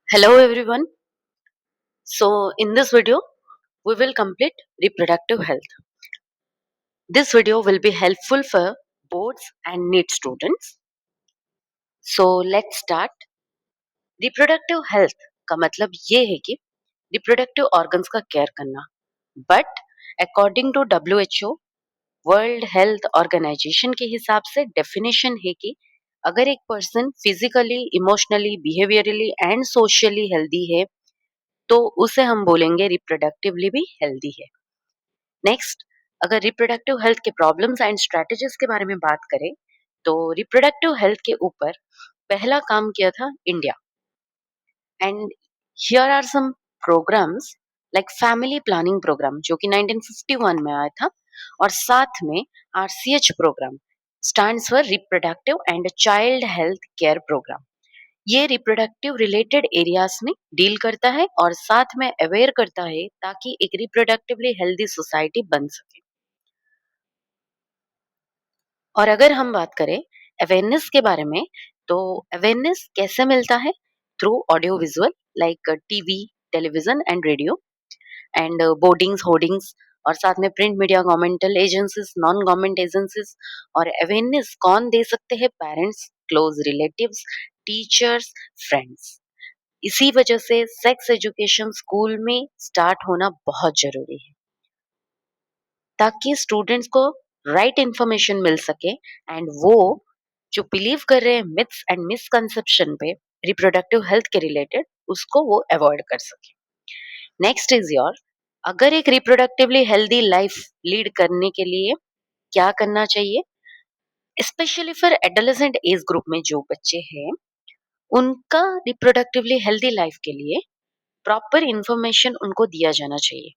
Hello everyone. So in this video we will complete reproductive health. This video will be helpful for boards and NEET students. So let's start. Reproductive health का मतलब ये है कि reproductive organs का care करना. But according to WHO world health organisation के हिसाब से डेफिनेशन है कि अगर एक person physically, emotionally, behaviourally and socially healthy है तो उसे हम बोलेंगे रिप्रोडक्टिवली भी हेल्दी है. नेक्स्ट, अगर रिप्रोडक्टिव हेल्थ के प्रॉब्लम्स एंड स्ट्रेटजीज के बारे में बात करें तो रिप्रोडक्टिव हेल्थ के ऊपर पहला काम किया था India. And here are some programmes like family planning programme जो कि 1951 में आया था, और साथ में RCH programme stands for reproductive and child health care programme. ये रिप्रोडक्टिव रिलेटेड एरियाज में डील करता है और साथ में अवेयर करता है ताकि एक रिप्रोडक्टिवली हेल्दी सोसाइटी बन सके. और अगर हम बात करें अवेयरनेस के बारे में तो अवेयरनेस कैसे मिलता है? Through audio visual like TV, television and radio and boardings, hoardings, और साथ में print media, governmental agencies, non government agencies. और अवेयरनेस कौन दे सकते हैं? Parents, close relatives, teachers, friends. इसी वजह से सेक्स एजुकेशन स्कूल में स्टार्ट होना बहुत जरूरी है ताकि स्टूडेंट्स को राइट इंफॉर्मेशन मिल सके एंड वो जो बिलीव कर रहे हैं मिथ्स एंड मिसकंसेप्शन पे रिप्रोडक्टिव हेल्थ के रिलेटेड, उसको वो अवॉइड कर सके. नेक्स्ट इज योर, अगर एक रिप्रोडक्टिवली हेल्दी लाइफ लीड करने के लिए क्या करना चाहिए? Specially for adolescent age group में जो बच्चे हैं उनका रिप्रोडक्टिवली हेल्दी लाइफ के लिए प्रॉपर इंफॉर्मेशन उनको दिया जाना चाहिए.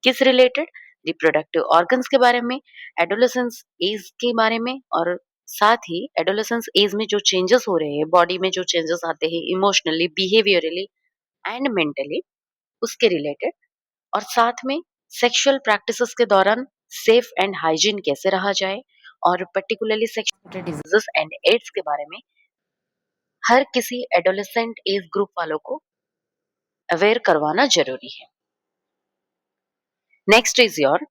किस रिलेटेड? रिप्रोडक्टिव ऑर्गन्स के बारे में, एडोलेसेंस एज के बारे में, और साथ ही एडोलेसेंस एज में जो चेंजेस हो रहे हैं, बॉडी में जो चेंजेस आते हैं इमोशनली, बिहेवियरली एंड मेंटली, उसके रिलेटेड. और साथ में सेक्सुअल प्रैक्टिसेस के दौरान सेफ एंड हाइजीन कैसे रहा जाए, और particularly sexual diseases and AIDS के बारे में हर किसी एडोलेसेंट एज ग्रुप वालों को अवेयर करवाना जरूरी है. नेक्स्ट इज योर,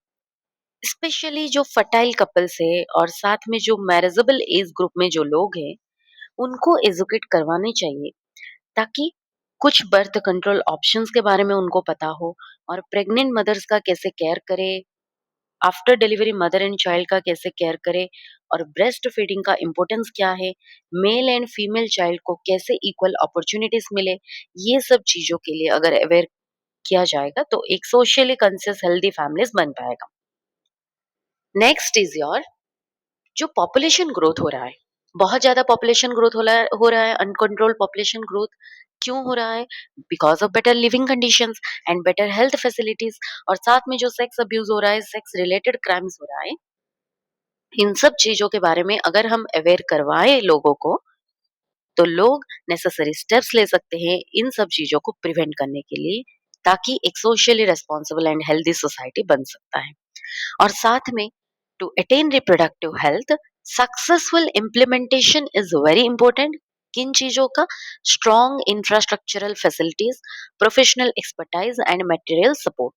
स्पेशली जो फर्टाइल कपल्स है और साथ में जो मैरिजेबल एज ग्रुप में जो लोग हैं उनको एजुकेट करवाने चाहिए ताकि कुछ बर्थ कंट्रोल ऑप्शंस के बारे में उनको पता हो, और प्रेग्नेंट मदर्स का कैसे केयर करे, after delivery mother and child का कैसे केयर करे, और ब्रेस्ट फीडिंग का इम्पोर्टेंस क्या है, मेल एंड फीमेल चाइल्ड को कैसे इक्वल अपॉर्चुनिटीज मिले. ये सब चीजों के लिए अगर अवेयर किया जाएगा तो एक सोशली कॉन्शियस हेल्दी फैमिलीज बन पाएगा. नेक्स्ट इज योर, जो पॉपुलेशन ग्रोथ हो रहा है, बहुत ज्यादा पॉपुलेशन ग्रोथ हो रहा है अनकंट्रोल पॉपुलेशन ग्रोथ. क्यों हो रहा है? Because of better living conditions and better health facilities. और साथ में जो सेक्स अब्यूज हो रहा है, सेक्स रिलेटेड क्राइम्स हो रहा है, इन सब चीजों के बारे में अगर हम अवेयर करवाएं लोगों को तो लोग नेसेसरी स्टेप्स ले सकते हैं इन सब चीजों को प्रिवेंट करने के लिए, ताकि एक socially responsible and healthy society बन सकता है. और साथ में to attain reproductive health successful implementation is very important. किन चीजों का? Strong infrastructural facilities, professional expertise and material support,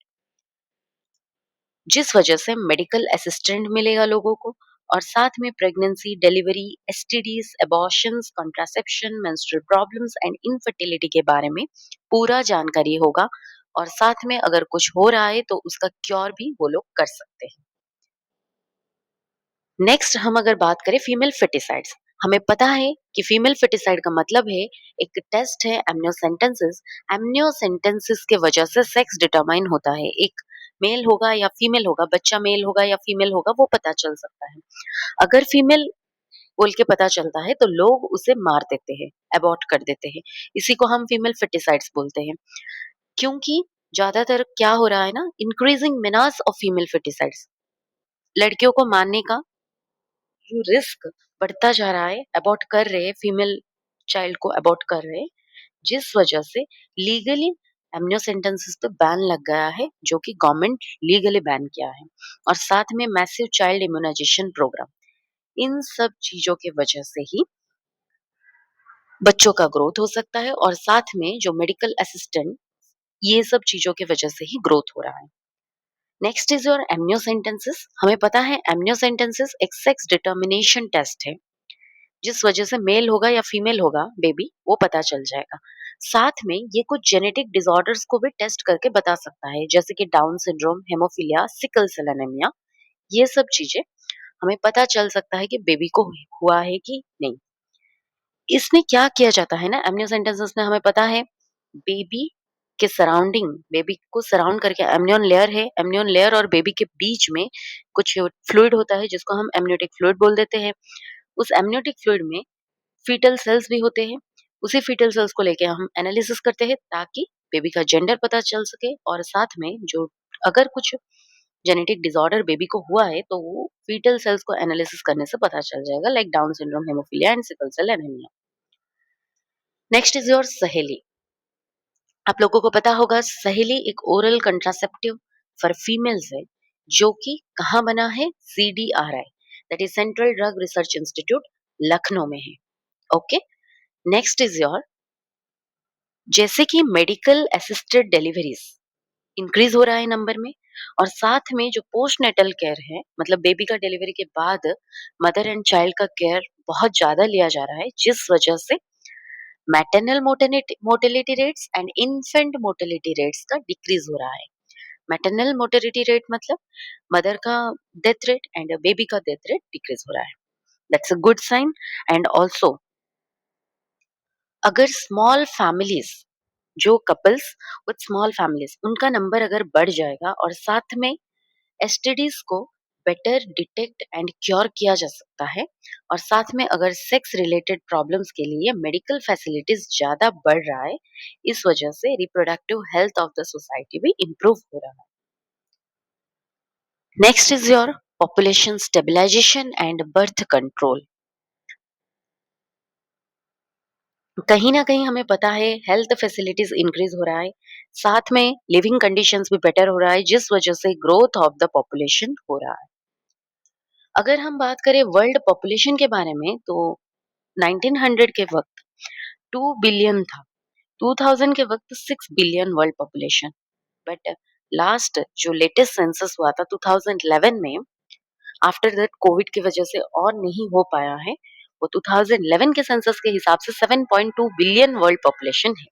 जिस वजह से मेडिकल असिस्टेंट मिलेगा लोगों को, और साथ में pregnancy, delivery, STDs, abortions, contraception, menstrual problems and infertility के बारे में पूरा जानकारी होगा. और साथ में अगर कुछ हो रहा है तो उसका क्योर भी वो लोग कर सकते हैं. नेक्स्ट, हम अगर बात करें फीमेल फेटिसाइड्स, हमें पता है कि फीमेल फेटिसाइड का मतलब है एक टेस्ट है एमनियोसेंटेंसिस. एमनियोसेंटेंसिस के वजह से सेक्स डिटरमाइन होता है, एक मेल होगा या फीमेल होगा, बच्चा मेल होगा या फीमेल होगा वो पता चल सकता है. अगर फीमेल बोल के पता चलता है तो लोग उसे मार देते हैं, अबॉर्ट कर देते हैं. इसी को हम फीमेल फेटिसाइड्स बोलते हैं. क्योंकि ज्यादातर क्या हो रहा है ना, इंक्रीजिंग मेनास ऑफ फीमेल फेटिसाइड्स, लड़कियों को मारने का जो रिस्क बढ़ता जा रहा है, अबॉर्ट कर रहे हैं, फीमेल चाइल्ड को अबॉर्ट कर रहे हैं, जिस वजह से लीगली एमनियोसेंटेंसिस पे बैन लग गया है, जो कि गवर्नमेंट लीगली बैन किया है. और साथ में मैसिव चाइल्ड इम्यूनाइजेशन प्रोग्राम, इन सब चीजों की वजह से ही बच्चों का ग्रोथ हो सकता है और साथ में जो मेडिकल असिस्टेंट, ये सब चीज़ों की वजह से ही ग्रोथ हो रहा है। Next is your amniocentesis. हमें पता है एम्नियोसेंटेंसिस एक सेक्स डिटर्मिनेशन टेस्ट है, जिस वजह से मेल होगा या फीमेल होगा बेबी वो पता चल जाएगा। साथ में ये कुछ जेनेटिक डिसऑर्डर्स को भी टेस्ट करके बता सकता है, जैसे कि Down syndrome, haemophilia, sickle cell anaemia. ये सब चीजें हमें पता चल सकता है कि बेबी को हुआ है कि नहीं। इसमें क्या किया जाता है ना, एमनियोसेंटेंसिस में हमें पता है बेबी के सराउंडिंग, बेबी को सराउंड करके एमनियन लेयर है, एमनियन लेयर और बेबी के बीच में कुछ फ्लूइड होता है जिसको हम एमनियोटिक फ्लूइड बोल देते हैं। उस एमनियोटिक फ्लूइड में फीटल सेल्स भी होते हैं। उसी फीटल सेल्स को लेके हम एनालिसिस करते हैं ताकि बेबी का जेंडर पता चल सके, और साथ में जो अगर कुछ जेनेटिक डिसऑर्डर बेबी को हुआ है तो वो फीटल सेल्स को एनालिसिस करने से पता चल जाएगा, like Down syndrome, haemophilia and sickle cell anaemia. Next is your Saheli. आप लोगों को पता होगा सहेली एक ओरल कंट्रासेप्टिव फॉर फीमेल्स है, जो कि कहाँ बना है, CDRI, that is central drug research institute, Lucknow में है। ओके। नेक्स्ट इज योर, जैसे कि मेडिकल असिस्टेड डिलीवरीज इंक्रीज हो रहा है नंबर में, और साथ में जो पोस्ट नेटल केयर है, मतलब बेबी का डिलीवरी के बाद मदर एंड चाइल्ड का केयर बहुत ज्यादा लिया जा रहा है, जिस वजह से maternal mortality rates and infant mortality rates का डिक्रीज हो रहा है। मैटरनल मोर्टेलिटी रेट मतलब मदर का डेथ रेट एंड बेबी का डेथ रेट डिक्रीज हो रहा है। That's a good sign. And also अगर स्मॉल फैमिलीज, जो कपल्स विद स्मॉल फैमिलीज, उनका नंबर अगर बढ़ जाएगा और साथ में एसटीडीज को बेटर डिटेक्ट एंड क्योर किया जा सकता है, और साथ में अगर सेक्स रिलेटेड प्रॉब्लम्स के लिए मेडिकल फैसिलिटीज ज्यादा बढ़ रहा है, इस वजह से reproductive health of the society भी इम्प्रूव हो रहा है। Next is your population stabilisation and birth control. कहीं ना कहीं हमें पता है हेल्थ फैसिलिटीज इंक्रीज हो रहा है, साथ में लिविंग कंडीशंस भी बेटर हो रहा है, जिस वजह से ग्रोथ ऑफ द पॉपुलेशन हो रहा है। अगर हम बात करें वर्ल्ड पॉपुलेशन के बारे में तो 1900 के वक्त 2 बिलियन था, 2000 के वक्त 6 billion world population. But last जो लेटेस्ट सेंसस हुआ था 2011 में, आफ्टर दैट कोविड की वजह से और नहीं हो पाया है, वो 2011 के सेंसस के हिसाब से 7.2 बिलियन वर्ल्ड पॉपुलेशन है।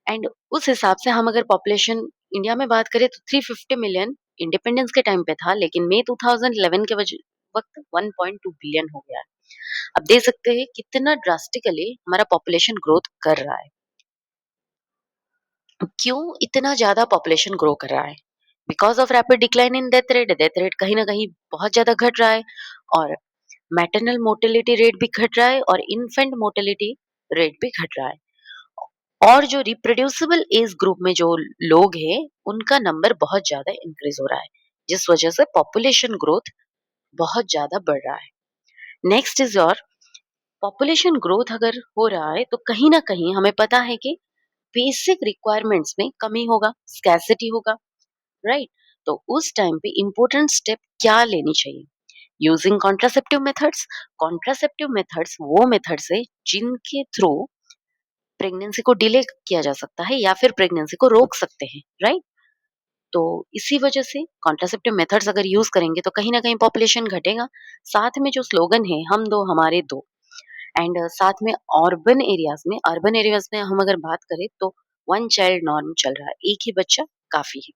एंड उस हिसाब से हम अगर पॉपुलेशन इंडिया में बात करें तो 350 मिलियन इंडिपेंडेंस के टाइम पे था, लेकिन मई 2011 के वक्त 1.2 बिलियन हो गया है। अब देख सकते हैं कितना ड्रास्टिकली हमारा पॉपुलेशन ग्रोथ कर रहा है। क्यों इतना ज्यादा पॉपुलेशन ग्रो कर रहा है? Because of rapid decline in death rate कहीं ना कहीं बहुत ज्यादा घट रहा है, और मैटरनल मोर्टेलिटी रेट भी घट रहा है, और इन्फेंट मोर्टेलिटी रेट भी घट रहा है। और जो रिप्रोड्यूसिबल एज ग्रुप में जो लोग हैं, उनका नंबर बहुत ज्यादा इंक्रीज हो रहा है, जिस वजह से पॉपुलेशन ग्रोथ बहुत ज्यादा बढ़ रहा है। Next is your, population growth अगर हो रहा है तो कहीं ना कहीं हमें पता है कि बेसिक रिक्वायरमेंट्स में कमी होगा, स्कैसिटी होगा, राइट? तो उस टाइम पे इंपॉर्टेंट स्टेप क्या लेनी चाहिए? Using contraceptive methods. Contraceptive methods वो मेथड्स है जिनके थ्रू प्रेगनेंसी को डिले किया जा सकता है या फिर प्रेगनेंसी को रोक सकते हैं, राइट? तो इसी वजह से कॉन्ट्रासेप्टिव मेथड्स अगर यूज करेंगे तो कहीं ना कहीं पॉपुलेशन घटेगा। साथ में जो स्लोगन है हम दो हमारे दो, एंड साथ में अर्बन एरियाज में हम अगर बात करें तो वन चाइल्ड नॉर्म चल रहा है, एक ही बच्चा काफी है।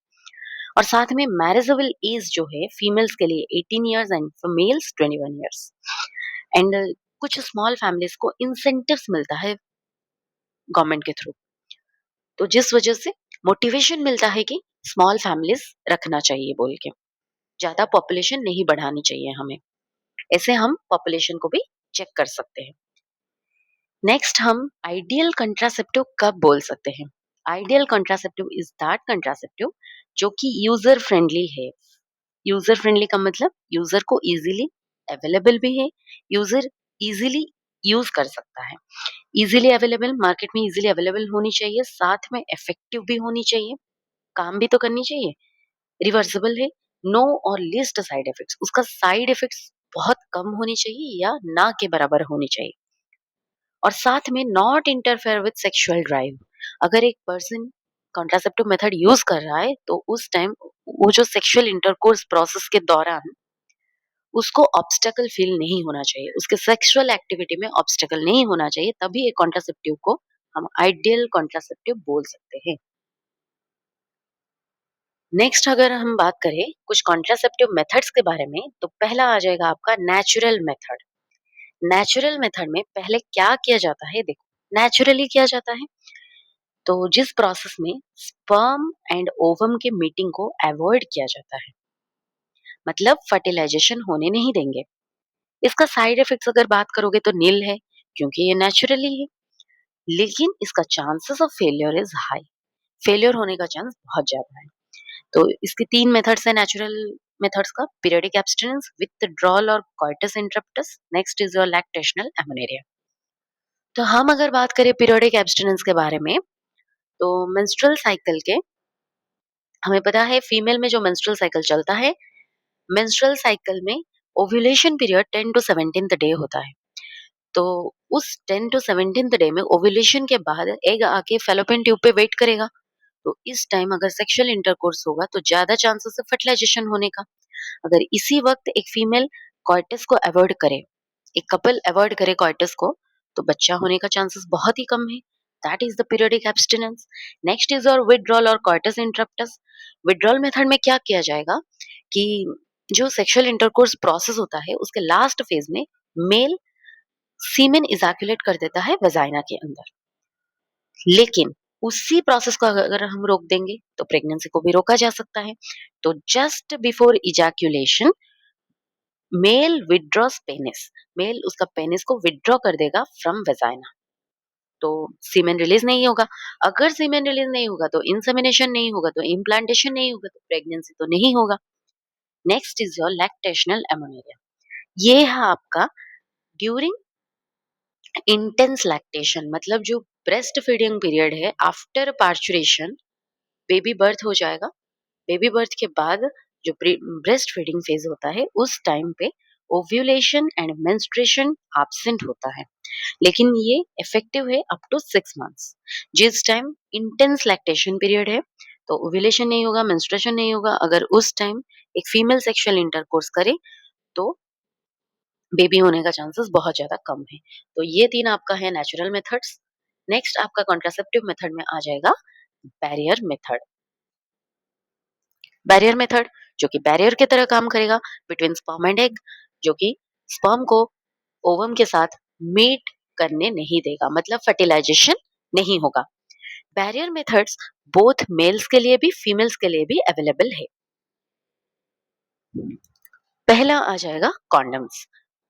और साथ में मैरिजेबल एज जो है फीमेल्स के लिए 18 years and for mails 21 years. And कुछ स्मॉल फैमिलीज को इंसेंटिव्स मिलता है गवर्नमेंट के थ्रू, तो जिस वजह से मोटिवेशन मिलता है कि स्मॉल फैमिलीज रखना चाहिए बोल के, ज्यादा पॉपुलेशन नहीं बढ़ानी चाहिए हमें। ऐसे हम पॉपुलेशन को भी चेक कर सकते हैं। नेक्स्ट हम आइडियल कंट्रासेप्टिव कब बोल सकते हैं? Ideal contraceptive is that contraceptive जो कि यूजर फ्रेंडली है। यूजर फ्रेंडली का मतलब यूजर को इजीली अवेलेबल भी है, यूजर इजीली यूज कर सकता है। इजीली अवेलेबल, मार्केट में इजीली अवेलेबल होनी चाहिए, साथ में इफेक्टिव भी होनी चाहिए, काम भी तो करनी चाहिए, रिवर्सिबल है, नो और लिस्ट साइड इफेक्ट्स, उसका साइड इफेक्ट्स बहुत कम होनी चाहिए या ना के बराबर होनी चाहिए। और साथ में not interfere with sexual drive. अगर एक पर्सन कॉन्ट्रासेप्टिव मेथड यूज कर रहा है तो उस टाइम वो जो सेक्सुअल इंटरकोर्स प्रोसेस के दौरान उसको ऑब्स्टेकल फील नहीं होना चाहिए, उसके सेक्सुअल एक्टिविटी में ऑब्स्टेकल नहीं होना चाहिए, तभी एक कॉन्ट्रासेप्टिव को हम आइडियल कॉन्ट्रासेप्टिव बोल सकते हैं। नेक्स्ट अगर हम बात करें कुछ कॉन्ट्रासेप्टिव मेथड्स के बारे में, तो पहला आ जाएगा आपका नेचुरल मेथड। नेचुरल मेथड में पहले क्या किया जाता है, देखो नेचुरली किया जाता है तो जिस प्रोसेस में स्पर्म एंड ओवम के मीटिंग को अवॉइड किया जाता है, मतलब फर्टिलाइजेशन होने नहीं देंगे। इसका साइड इफेक्ट्स अगर बात करोगे तो नील है, क्योंकि ये नेचुरली है, लेकिन इसका chances of failure is high, failure होने का चांस बहुत ज्यादा है। तो इसके तीन मेथड्स है नेचुरल मेथड्स का, पीरियडिक एब्स्टिनेंस, विथड्रॉल और coitus interruptus, next is your lactational amenorrhoea. तो हम अगर बात करें पीरियडिक एब्स्टिनेंस के बारे में, तो मेंस्ट्रुअल साइकिल के हमें पता है फीमेल में जो मेंस्ट्रुअल साइकिल चलता है, मेंस्ट्रुअल साइकिल में ovulation period 10 to 17th day होता है। तो उस 10 टू 17th डे में ओव्यूलेशन के बाद एग आके फैलोपियन ट्यूब पे वेट करेगा। तो इस टाइम अगर सेक्सुअल इंटरकोर्स होगा तो ज्यादा चांसेस है फर्टिलाइजेशन होने का। अगर इसी वक्त एक फीमेल कॉइटस को अवॉइड करे, एक कपल अवॉइड करे कॉइटस को, तो बच्चा होने का चांसेस बहुत ही कम है। That is the periodic abstinence. Next is और विथड्रॉल और कॉइटस इंटरप्टस। विथड्रॉल मेथड में क्या किया जाएगा कि जो सेक्सुअल इंटरकोर्स प्रोसेस होता है उसके लास्ट फेज में मेल सीमेन इजैकुलेट कर देता है वेजाइना के अंदर, लेकिन उसी प्रोसेस को अगर हम रोक देंगे तो प्रेगनेंसी को भी रोका जा सकता है। तो just before ejaculation male withdraws penis, male उसका पेनिस को विथड्रॉ कर देगा फ्रॉम वेजाइना, तो सीमेन रिलीज नहीं होगा। अगर सीमेन रिलीज नहीं होगा तो इंसेमिनेशन नहीं होगा, तो इम्प्लांटेशन नहीं होगा, तो प्रेगनेंसी तो नहीं होगा। Next is your lactational amenorrhoea. ये है आपका ड्यूरिंग इंटेंस लैक्टेशन, मतलब जो ब्रेस्ट फीडिंग पीरियड है आफ्टर पार्चुरेशन, बेबी बर्थ हो जाएगा, बेबी बर्थ के बाद जो ब्रेस्ट फीडिंग फेज होता है उस टाइम पे ओव्यूलेशन एंड मेंस्ट्रुएशन एब्सेंट होता है, लेकिन ये इफेक्टिव है अप टू 6 मंथ्स। जिस टाइम इंटेंस लैक्टेशन पीरियड है तो ओव्यूलेशन नहीं होगा, मेंस्ट्रुएशन नहीं होगा, अगर उस टाइम एक फीमेल सेक्सुअल इंटरकोर्स करे तो बेबी होने का चांसेस बहुत ज्यादा कम है। तो ये तीन आपका है नेचुरल मेथड्स। नेक्स्ट आपका कॉन्ट्रासेप्टिव मेथड में आ जाएगा बैरियर मेथड। बैरियर मेथड जो कि बैरियर की तरह काम करेगा बिटवीन स्पर्म एंड एग, जो कि स्पर्म को ओवम के साथ मीट करने नहीं देगा, मतलब फर्टिलाइजेशन नहीं होगा। बैरियर मेथड्स बोथ मेल्स के लिए भी फीमेल्स के लिए भी अवेलेबल है। पहला आ जाएगा कॉन्डम्स।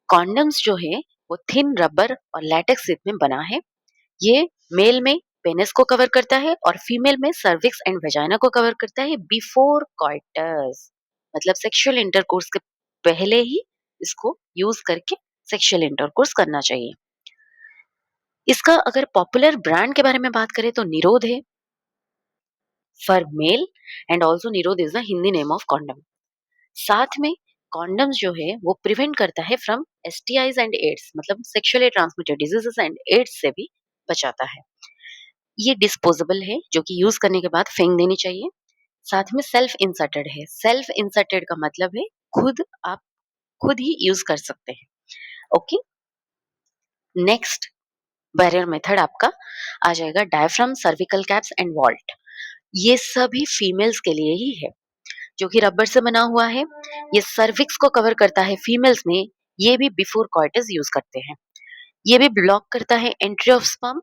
कॉन्डम्स जो है वो थिन रबर और लैटेक्स में बना है। ये मेल में पेनिस को कवर करता है और फीमेल में सर्विक्स एंड वेजाइना को कवर करता है बिफोर कॉइटस, मतलब सेक्सुअल इंटरकोर्स के पहले ही इसको यूज करके सेक्सुअल इंटरकोर्स करना चाहिए। इसका अगर पॉपुलर ब्रांड के बारे में बात करें तो निरोध है for male, and also Nirodh is the Hindi name of condom. साथ में कॉन्डम्स जो है वो प्रिवेंट करता है फ्रॉम एसटीआईज एंड एड्स, मतलब sexually transmitted diseases and AIDS से भी बचाता है। ये डिस्पोजेबल है जो कि यूज करने के बाद फेंक देनी चाहिए। साथ में सेल्फ इंसर्टेड है। सेल्फ इंसर्टेड का मतलब है खुद आप खुद ही यूज कर सकते हैं। ओके, नेक्स्ट बैरियर मेथड आपका आ जाएगा diaphragm, cervical caps and vault. ये सभी फीमेल्स के लिए ही है, जो कि रबर से बना हुआ है। ये सर्विक्स को कवर करता है फीमेल्स में, ये भी बिफोर कॉइटस यूज करते हैं। ये भी ब्लॉक करता है एंट्री ऑफ स्पर्म,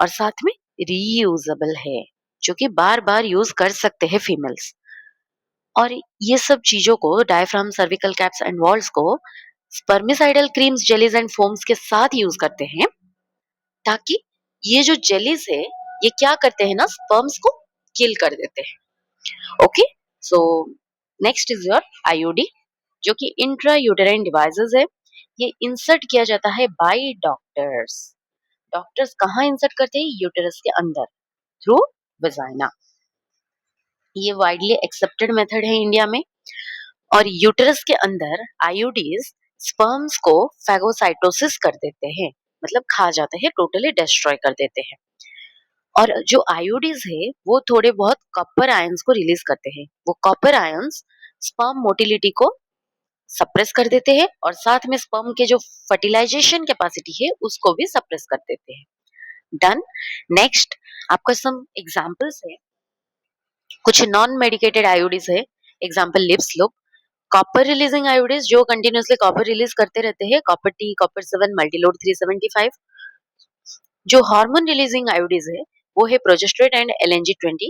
और साथ में रीयूजेबल है, जो कि बार बार यूज कर सकते हैं फीमेल्स। और ये सब चीजों को diaphragm, cervical caps and vaults को spermicidal creams, jellies and foams के साथ यूज करते हैं, ताकि ये जो जेलीज है ये क्या करते हैं ना, स्पर्म्स को किल कर देते हैं। Okay, so next is your IUD, जो कि इंट्रा यूटेराइन डिवाइसेस है। ये इंसर्ट किया जाता है बाय डॉक्टर्स। डॉक्टर्स कहाँ इंसर्ट करते हैं? यूटेरस के अंदर, थ्रू वेजाइना। ये वाइडली एक्सेप्टेड मेथड है इंडिया में। और यूटेरस के अंदर आईयूडीज स्पर्म्स को फैगोसाइटोसिस कर देते हैं, मतलब खा जाते हैं, टोटली डिस्ट्रॉय कर देते हैं। और जो आयोडीज है वो थोड़े बहुत कॉपर आयंस को रिलीज करते हैं। वो कॉपर आयंस स्पर्म मोटिलिटी को सप्रेस कर देते हैं और साथ में स्पर्म के जो फर्टिलाइजेशन कैपेसिटी है उसको भी सप्रेस कर देते हैं। डन। नेक्स्ट आपका सम एग्जांपल्स है, कुछ नॉन मेडिकेटेड आयोडीज है। एग्जांपल लिप्स लो, कॉपर रिलीजिंग आयोडीज जो कंटिन्यूअसली कॉपर रिलीज करते रहते हैं, कॉपर टी, कॉपर 7, मल्टीलोड 375। जो हार्मोन रिलीजिंग आयोडीज है वो है प्रोजेस्टेरोन एंड LNG-20।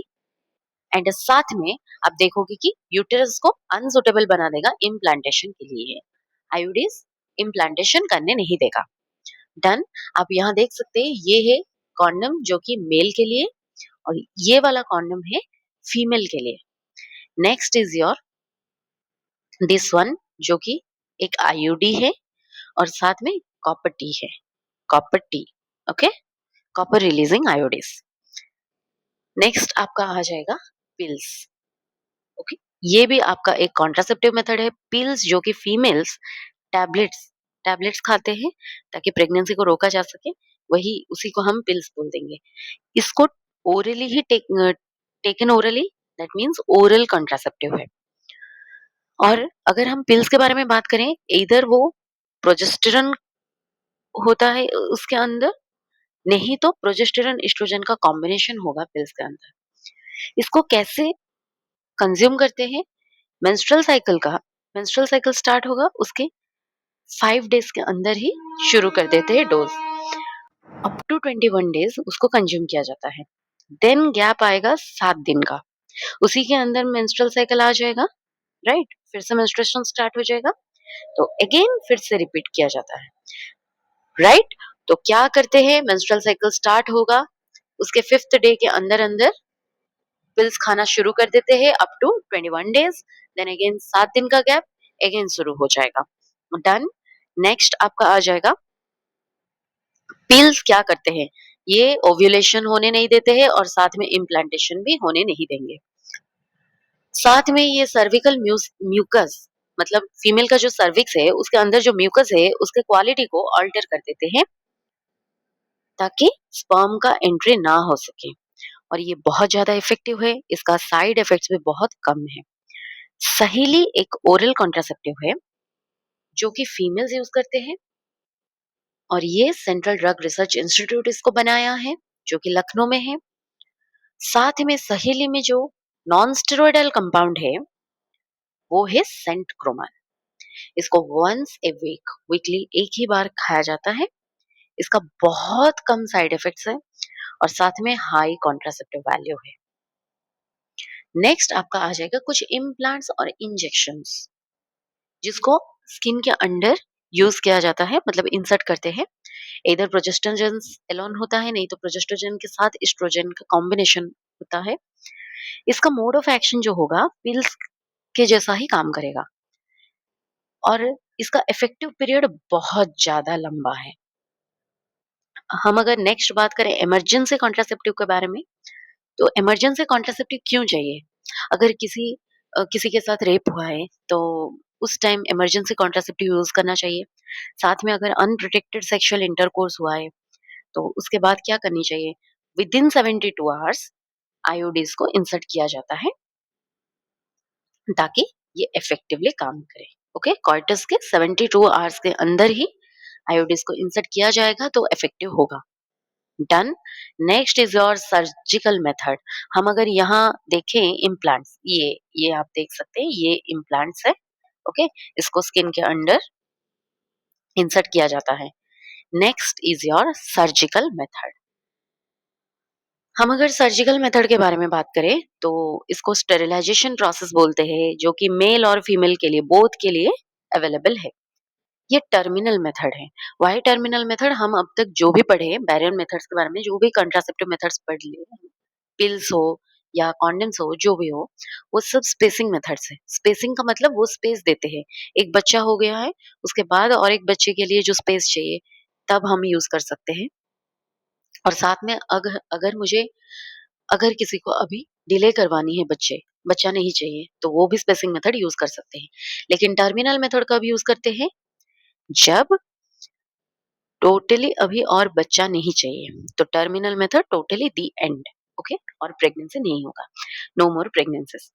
एंड साथ में आप देखोगे कि यूटेरस को अनसुटेबल बना देगा इम्प्लांटेशन के लिए। आयोडीज इम्प्लांटेशन करने नहीं देगा। डन। आप यहाँ देख सकते हैं ये है कॉन्डम जो कि मेल के लिए, और ये वाला कॉन्डम है फीमेल के लिए। Next is your this one जो कि एक आईयूडी है और साथ में कॉपर टी है, copper T. Okay, copper releasing IUDs. Next आपका आ जाएगा पिल्स। ओके, ये भी आपका एक कॉन्ट्रासेप्टिव मेथड है। पिल्स जो कि फीमेल्स टैबलेट्स टैबलेट्स खाते हैं ताकि प्रेगनेंसी को रोका जा सके, वही उसी को हम पिल्स बोल देंगे। इसको orally he taken orally, that means oral contraceptive है। और अगर हम पिल्स के बारे में बात करें, इधर वो प्रोजेस्टेरॉन होता है उसके अंदर, नहीं तो प्रोजेस्टेरॉन एस्ट्रोजन का कॉम्बिनेशन होगा पिल्स के अंदर। इसको कैसे कंज्यूम करते हैं? मेंस्ट्रुअल साइकिल का मेंस्ट्रुअल साइकिल स्टार्ट होगा उसके 5 डेज के अंदर ही शुरू कर देते हैं डोज। अप टू 21 डेज उसको कंज्यूम किया जाता है। देन गैप आएगा 7 दिन का, उसी के अंदर मेंस्ट्रुअल साइकिल आ जाएगा। राइट, फिर से मेंस्ट्रुएशन स्टार्ट हो जाएगा, तो अगेन फिर से रिपीट किया जाता है। राइट, तो क्या करते हैं, मेंस्ट्रुअल साइकिल स्टार्ट होगा उसके 5th डे के अंदर अंदर पिल्स खाना शुरू कर देते हैं up to 21 days. Then again 7 दिन का गैप, अगेन शुरू हो जाएगा। डन। नेक्स्ट आपका आ जाएगा पिल्स क्या करते हैं, ये ओव्यूलेशन होने नहीं देते हैं और साथ में इम्प्लांटेशन भी होने नहीं देंगे। साथ में ये सर्विकल म्यूकस, मतलब फीमेल का जो सर्विक्स है उसके अंदर जो म्यूकस है उसके क्वालिटी को अल्टर कर देते हैं ताकि स्पर्म का एंट्री ना हो सके। और ये बहुत ज्यादा इफेक्टिव है, इसका साइड इफेक्ट्स भी बहुत कम है। सहीली एक ओरल कॉन्ट्रासेप्टिव है जो कि फीमेल्स यूज करते हैं, और ये सेंट्रल ड्रग रिसर्च इंस्टीट्यूट इसको बनाया है जो कि लखनऊ में है। साथ में सहेली में जो नॉन स्टेरॉइडल कंपाउंड है वो है सेंटक्रोमान। इसको वंस ए वीकली एक ही बार खाया जाता है। इसका बहुत कम साइड इफेक्ट्स है और साथ में हाई कॉन्ट्रासेप्टिव वैल्यू है। नेक्स्ट आपका आ जाएगा कुछ इम्प्लांट्स और इंजेक्शंस जिसको स्किन के अंडर यूज किया जाता है, मतलब इंसर्ट करते हैं। इधर प्रोजेस्टेरोन एलोन होता है, नहीं तो प्रोजेस्टेरोन के साथ एस्ट्रोजन का कॉम्बिनेशन होता है। इसका मोड ऑफ एक्शन जो होगा पिल्स के जैसा ही काम करेगा, और इसका इफेक्टिव पीरियड बहुत ज्यादा लंबा है। हम अगर नेक्स्ट बात करें इमरजेंसी कॉन्ट्रासेप्टिव के बारे में, तो इमरजेंसी कॉन्ट्रासेप्टिव क्यों चाहिए? अगर किसी के साथ रेप हुआ है तो उस टाइम इमरजेंसी कॉन्ट्रासेप्टिव यूज करना चाहिए। साथ में अगर अनप्रोटेक्टेड सेक्सुअल इंटरकोर्स हुआ है तो उसके बाद क्या करनी चाहिए? विद इन 72 आवर्स आईओडीज को इंसर्ट किया जाता है ताकि ये इफेक्टिवली काम करे। ओके, कॉर्टस के 72 आवर्स के अंदर ही आईओडीज को इंसर्ट किया जाएगा तो इफेक्टिव होगा। Done. Next is your surgical method. हम अगर यहाँ देखें इम्प्लांट्स, ये आप देख सकते हैं, ये इम्प्लांट्स है। ओके, इसको स्किन के अंडर इंसर्ट किया जाता है। Next is your surgical method. हम अगर सर्जिकल मेथड के बारे में बात करें तो इसको स्टेरिलाइजेशन प्रोसेस बोलते हैं जो कि मेल और फीमेल के लिए, बोथ के लिए अवेलेबल है। ये टर्मिनल मेथड है। Why terminal method? हम अब तक जो भी पढ़े बैरियर मेथड्स के बारे में, जो भी कंट्रासेप्टिव मेथड्स पढ़ लिए, पिल्स हो या कॉन्डम्स हो, जो भी हो, वो सब स्पेसिंग मेथड्स है। स्पेसिंग का मतलब वो स्पेस देते हैं, एक बच्चा हो गया है उसके बाद और एक बच्चे के लिए जो स्पेस चाहिए तब हम यूज कर सकते हैं। और साथ में अगर किसी को अभी डिले करवानी है, बच्चा नहीं चाहिए, तो वो भी स्पेसिंग मेथड यूज कर सकते हैं। लेकिन टर्मिनल मेथड कब यूज करते हैं? जब टोटली अभी और बच्चा नहीं चाहिए, तो terminal method totally the and. Okay, और प्रेगनेंसी नहीं होगा, नो मोर प्रेगनेंसीज।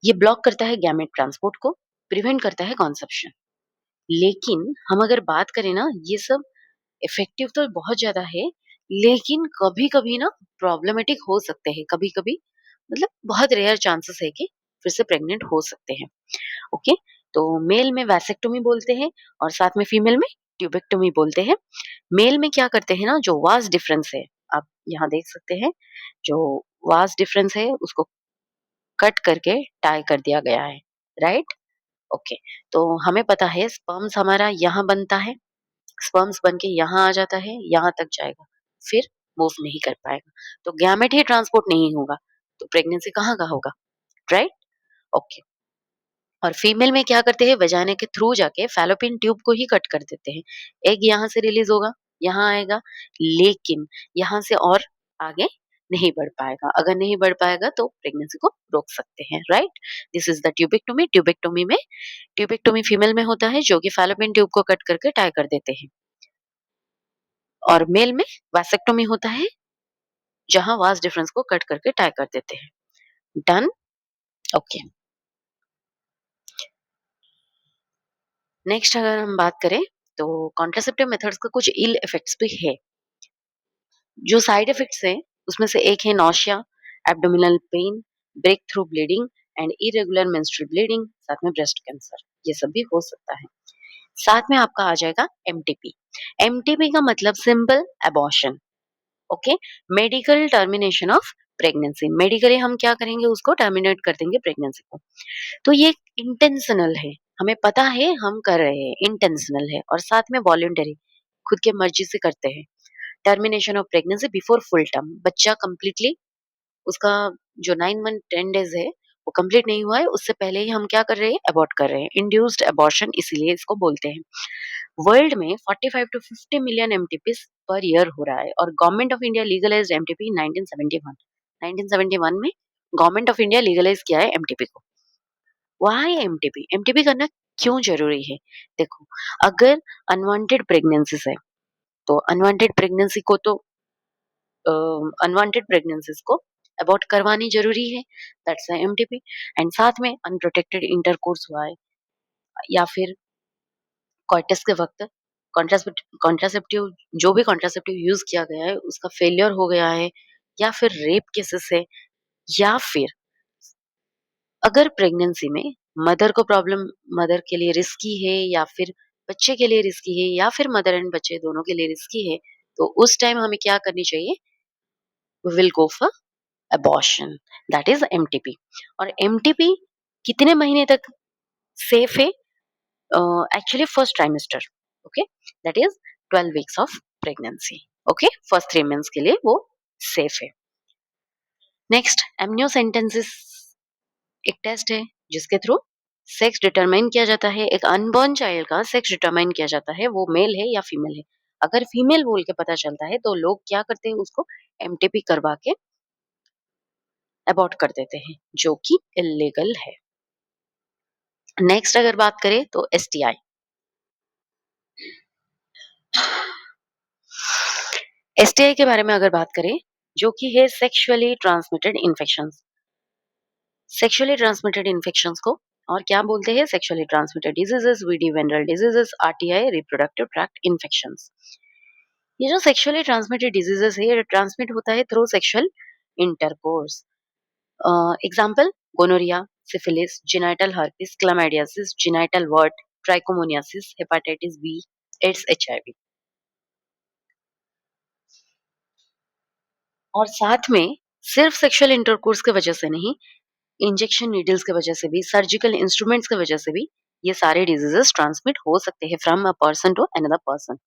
ये ब्लॉक करता है गैमेट ट्रांसपोर्ट को, प्रिवेंट करता है कॉन्सेप्शन। लेकिन हम अगर बात करें ना, ये सब इफेक्टिव तो बहुत ज्यादा है, लेकिन कभी कभी ना प्रॉब्लमेटिक हो सकते हैं, कभी कभी मतलब बहुत रेयर चांसेस है कि फिर से प्रेग्नेंट हो सकते हैं। ओके, तो मेल में वैसेक्टोमी बोलते हैं और साथ में फीमेल में ट्यूबेक्टोमी बोलते हैं। मेल में क्या करते हैं ना, जो वास्ट डिफरेंस है, आप यहाँ देख सकते हैं, जो वास्ट डिफरेंस है उसको कट करके टाई कर दिया गया है, राइट। ओके, तो हमें पता है स्पर्म्स हमारा यहाँ बनता है, स्पर्म्स बन के यहाँ आ जाता है, यहाँ तक जाएगा, फिर मूव नहीं कर पाएगा, तो गैमेट ही ट्रांसपोर्ट नहीं होगा, तो प्रेगनेंसी कहाँ का होगा, राइट। ओके, और फीमेल में क्या करते हैं, वजाने के थ्रू जाके फैलोपियन ट्यूब को ही कट कर देते हैं। एग यहाँ से रिलीज होगा, यहाँ आएगा, लेकिन यहाँ से और आगे नहीं बढ़ पाएगा। अगर नहीं बढ़ पाएगा तो प्रेगनेंसी को रोक सकते हैं, right. This is the tubectomy. Tubectomy में, ट्यूबेक्टोमी फीमेल में होता है जो कि फैलोपियन ट्यूब को कट करके टाई कर देते हैं, और मेल में वैसेक्टोमी होता है जहां वास डिफरेंस को कट करके टाई कर देते हैं। डन। ओके, नेक्स्ट अगर हम बात करें तो कॉन्ट्रासेप्टिव मेथड्स का कुछ इल इफेक्ट्स भी है। जो साइड इफेक्ट्स हैं उसमें से एक है nausea, abdominal pain, breakthrough bleeding and irregular menstrual bleeding, साथ में ब्रेस्ट कैंसर, ये सब भी हो सकता है। साथ में आपका आ जाएगा एमटीपी। एमटीपी का मतलब simple abortion. Okay, medical termination of pregnancy. Medically हम क्या करेंगे, उसको टर्मिनेट कर देंगे प्रेगनेंसी को। तो ये इंटेंशनल है, हमें पता है हम कर रहे हैं, इंटेंशनल है, और साथ में वॉलंटरी, खुद के मर्जी से करते हैं। Termination of pregnancy before full term, बच्चा कंप्लीटली उसका जो 9 मंथ 10 डेज है वो कंप्लीट नहीं हुआ है, उससे पहले ही हम क्या कर रहे हैं, अबॉर्ट कर रहे हैं, इंड्यूस्ड अबॉर्शन इसीलिए इसको बोलते हैं। वर्ल्ड में 45 to 50 million MTP per year हो रहा है, और government of India legalised MTP 1971। 1971 में गवर्नमेंट ऑफ इंडिया लीगलाइज किया है एमटीपी को। व्हाई एमटीपी, एमटीपी करना क्यों जरूरी है? देखो, अगर अनवांटेड प्रेगनेंसीज है तो अनवांटेड प्रेगनेंसी को तो अनवांटेड प्रेगनेंसीज को अबॉर्ट करवानी जरूरी है, दैट्स एमटीपी। एंड साथ में अनप्रोटेक्टेड इंटरकोर्स हुआ है, या फिर कोइटस के वक्त कॉन्ट्रासेप्टिव, जो भी कॉन्ट्रासेप्टिव यूज किया गया है उसका फेलियर हो गया है, या फिर रेप केसेस है, या फिर अगर प्रेगनेंसी में मदर को प्रॉब्लम, मदर के लिए रिस्की है, या फिर बच्चे के लिए रिस्की है, या फिर मदर एंड बच्चे दोनों के लिए रिस्की है, तो उस टाइम हमें क्या करनी चाहिए, we will go for abortion, that is MTP. और एमटीपी कितने महीने तक सेफ है? Actually first trimester, okay, that is 12 weeks of pregnancy. Okay, first 3 months के लिए वो सेफ है। नेक्स्ट, एमनियोसेंटेंसिस एक टेस्ट है जिसके थ्रू सेक्स डिटरमाइन किया जाता है, एक अनबॉर्न चाइल्ड का सेक्स डिटरमाइन किया जाता है, वो मेल है या फीमेल है। अगर फीमेल बोल के पता चलता है तो लोग क्या करते हैं, उसको एमटीपी करवा के अबॉर्ट कर देते हैं, जो कि इलीगल है। नेक्स्ट अगर बात करें तो एसटीआई। एसटीआई के बारे में अगर बात करें, जो कि है sexually transmitted infections. Sexually transmitted infections को और क्या बोलते हैं, sexually transmitted diseases, VD venereal diseases, RTI, reproductive tract infections. ये जो सेक्सुअली ट्रांसमिटेड डिजीजेस है, ये ट्रांसमिट होता है through sexual intercourse. Example, gonorrhoea, syphilis, genital herpes, chlamydiasis, genital wart, trichomoniasis, hepatitis B, AIDS, HIV. और साथ में सिर्फ सेक्सुअल इंटरकोर्स की वजह से नहीं, इंजेक्शन नीडल्स की वजह से भी, सर्जिकल इंस्ट्रूमेंट्स की वजह से भी ये सारे डिजीजेस ट्रांसमिट हो सकते हैं from a person to another person.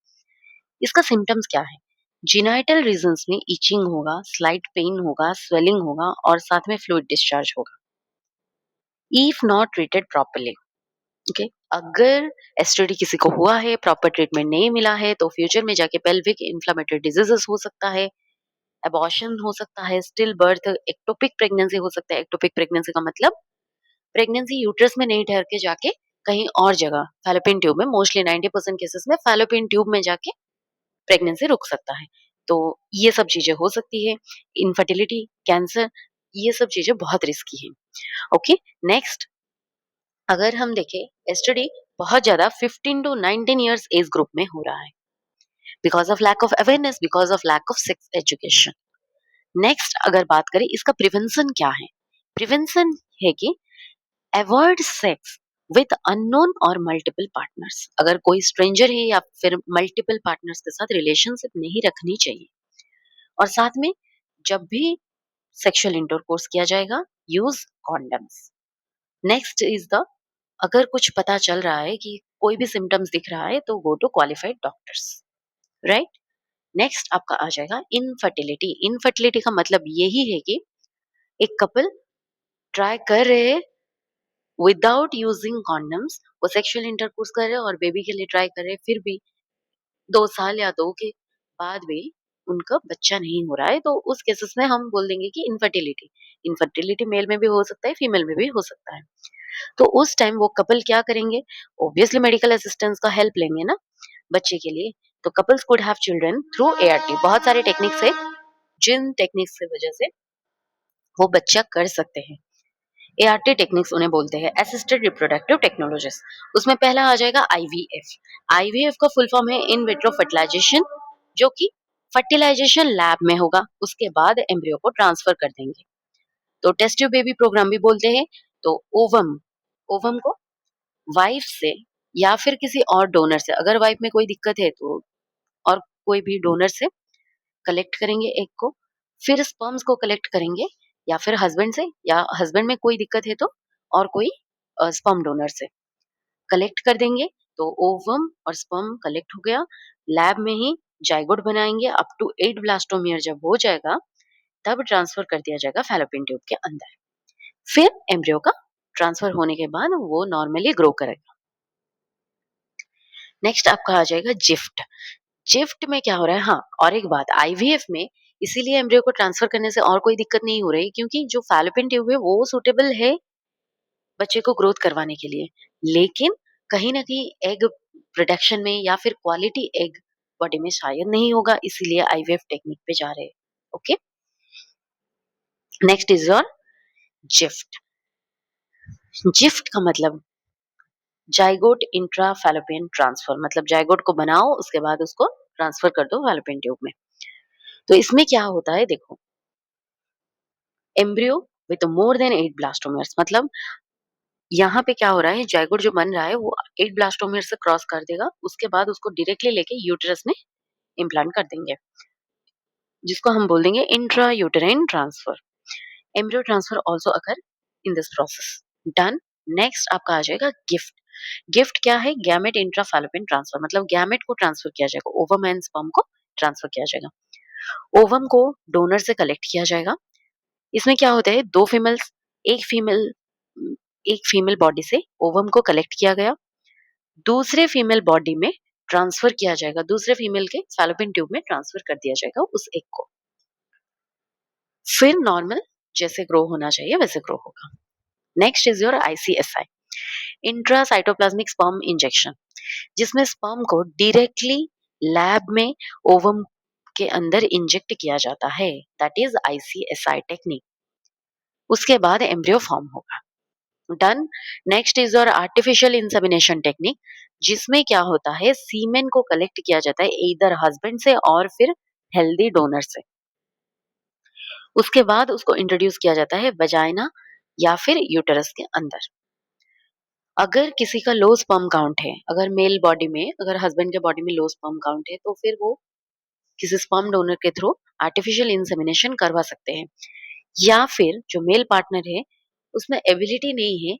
इसका सिम्टम्स क्या है? जिनाइटल रीजन्स में इचिंग होगा, स्लाइट पेन होगा, स्वेलिंग होगा, और साथ में फ्लूइड डिस्चार्ज होगा। If not treated properly, okay, अगर एसटीडी किसी को हुआ है, प्रॉपर ट्रीटमेंट नहीं मिला है, तो फ्यूचर में जाके पेल्विक इन्फ्लेमेटरी डिजीजेस हो सकता है, अबॉर्शन हो सकता है, स्टिल बर्थ, एक्टोपिक प्रेगनेंसी हो सकता है। एक्टोपिक प्रेगनेंसी का मतलब प्रेगनेंसी यूट्रस में नहीं ठहर के जाके कहीं और जगह फैलोपियन ट्यूब में, मोस्टली 90% केसेस में फैलोपियन ट्यूब में जाके प्रेगनेंसी रुक सकता है। तो ये सब चीज़ें हो सकती है। इनफर्टिलिटी, कैंसर, ये सब चीज़ें बहुत रिस्की हैं। ओके, नेक्स्ट अगर हम देखें स्टडी बहुत ज़्यादा 15 टू 19 इयर्स एज ग्रुप में हो रहा है because of lack of awareness, because of lack of sex education. Next अगर बात करें इसका प्रिवेंशन क्या है? प्रिवेंशन है कि अवॉइड सेक्स विद अननोन और मल्टीपल पार्टनर्स। अगर कोई स्ट्रेंजर है या फिर मल्टीपल पार्टनर्स के साथ रिलेशनशिप नहीं रखनी चाहिए। और साथ में जब भी सेक्सुअल इंटरकोर्स किया जाएगा, use condoms. Next is the अगर कुछ पता चल रहा है कि कोई भी सिम्टम्स दिख रहा है तो go to qualified doctors, right. Next आपका आ जाएगा इनफर्टिलिटी। इनफर्टिलिटी का मतलब यही है कि एक कपल ट्राई कर रहे हैं विदाउट यूजिंग कॉन्डम्स, वो सेक्सुअल इंटरकोर्स कर रहे हैं और बेबी के लिए ट्राई कर रहे हैं, फिर भी 2 साल या 2 के बाद भी उनका बच्चा नहीं हो रहा है, तो उस केसेस में हम बोल देंगे कि इनफर्टिलिटी। इनफर्टिलिटी मेल में भी हो सकता है, फीमेल में भी हो सकता है। तो उस टाइम वो कपल क्या करेंगे? ऑब्वियसली मेडिकल असिस्टेंस का हेल्प लेंगे ना बच्चे के लिए। तो couples could have children through ART. बहुत सारे टेक्निक्स है जिन टेक्निक्स की वजह से वो बच्चा कर सकते हैं। एआरटी टेक्निक्स उन्हें बोलते हैं, असिस्टेड रिप्रोडक्टिव टेक्नोलॉजीज। उसमें पहला आ जाएगा आईवीएफ। आईवीएफ का फुल फॉर्म है इन विट्रो फर्टिलाइजेशन, जो कि फर्टिलाइजेशन लैब में होगा। उसके बाद एम्ब्रियो को ट्रांसफर कर देंगे, तो टेस्ट ट्यूब बेबी प्रोग्राम भी बोलते हैं। तो ओवम ओवम को वाइफ से या फिर किसी और डोनर से, अगर वाइफ में कोई दिक्कत है तो और कोई भी डोनर से कलेक्ट करेंगे एग को। फिर स्पर्म्स को कलेक्ट करेंगे या फिर हस्बैंड से, या हस्बैंड में कोई दिक्कत है तो और कोई स्पर्म डोनर से कलेक्ट कर देंगे। तो ओवम और स्पर्म कलेक्ट हो गया, लैब में ही जाइगोट बनाएंगे। अप टू 8 ब्लास्टोमियर जब हो जाएगा तब ट्रांसफर कर दिया जाएगा फैलोपियन ट्यूब के अंदर। फिर एम्ब्रियो का ट्रांसफर होने के बाद वो नॉर्मली ग्रो करेगा। नेक्स्ट आपका आ जाएगा जिफ्ट। जिफ्ट में क्या हो रहा है? हाँ, और एक बात, आईवीएफ में इसीलिए एम्ब्रियो को ट्रांसफर करने से और कोई दिक्कत नहीं हो रही क्योंकि जो फैलोपियन ट्यूब है वो सुटेबल है बच्चे को ग्रोथ करवाने के लिए। लेकिन कहीं ना कहीं एग प्रोडक्शन में या फिर क्वालिटी एग बॉडी में शायद नहीं होगा, इसीलिए आईवीएफ टेक्निक पे जा रहे हैं। Okay, next is your gift. Gift का मतलब जाइगोट इंट्रा फैलोपियन ट्रांसफर, मतलब जाइगोट को बनाओ उसके बाद उसको ट्रांसफर कर दो फैलोपियन ट्यूब में। तो इसमें क्या होता है देखो, एम्ब्रियो विद मोर देन 8 ब्लास्टोमेर्स, मतलब यहाँ पे क्या हो रहा है, जाइगोट जो बन रहा है वो 8 ब्लास्टोमेर से क्रॉस कर देगा, उसके बाद उसको डायरेक्टली लेके यूटेरस में इम्प्लांट कर देंगे, जिसको हम बोल देंगे intra uterine transfer. Embryo transfer also occur in this process. Done. Next आपका आ जाएगा गिफ्ट। गिफ्ट क्या है? गैमेट इंट्रा फैलोपियन ट्रांसफर, मतलब गैमेट को ट्रांसफर किया जाएगा, ओवम एंड स्पर्म को ट्रांसफर किया जाएगा। ओवम को डोनर से कलेक्ट किया जाएगा। इसमें क्या होता है, दो फीमेल्स, एक फीमेल एक फीमेल बॉडी से ओवम को कलेक्ट किया गया, दूसरे फीमेल बॉडी में ट्रांसफर किया जाएगा, दूसरे फीमेल के फैलोपियन ट्यूब में ट्रांसफर कर दिया जाएगा उस एग को। फिर नॉर्मल जैसे ग्रो होना चाहिए वैसे ग्रो होगा। Next is your ICSI, intra cytoplasmic sperm injection, जिसमें स्पर्म को डायरेक्टली लैब में ओवम के अंदर इंजेक्ट किया जाता है, दैट इज आईसीएसआई टेक्निक। उसके बाद एम्ब्रियो फॉर्म होगा। Done. Next is your artificial insemination technique, जिसमें क्या होता है, सीमेन को कलेक्ट किया जाता है इधर हस्बैंड से और फिर हेल्दी डोनर से। उसके बाद उसको इंट्रोड्यूस किया जाता है वजाइना या फिर यूटेरस के अंदर। अगर किसी का लो स्पर्म काउंट है, अगर मेल बॉडी में, अगर हस्बैंड के बॉडी में लो स्पर्म काउंट है, तो फिर वो किसी स्पर्म डोनर के थ्रू आर्टिफिशियल इंसेमिनेशन करवा सकते हैं। या फिर जो मेल पार्टनर है उसमें एबिलिटी नहीं है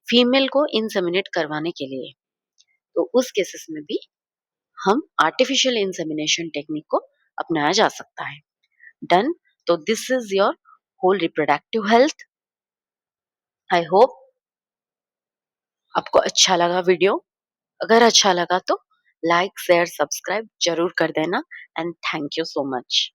फीमेल को इंसेमिनेट करवाने के लिए, तो उस केसेस में भी हम आर्टिफिशियल इंसेमिनेशन टेक्निक को अपनाया जा सकता है। डन। तो this is your whole reproductive health. I hope आपको अच्छा लगा वीडियो। अगर अच्छा लगा तो लाइक शेयर सब्सक्राइब जरूर कर देना, and thank you so much.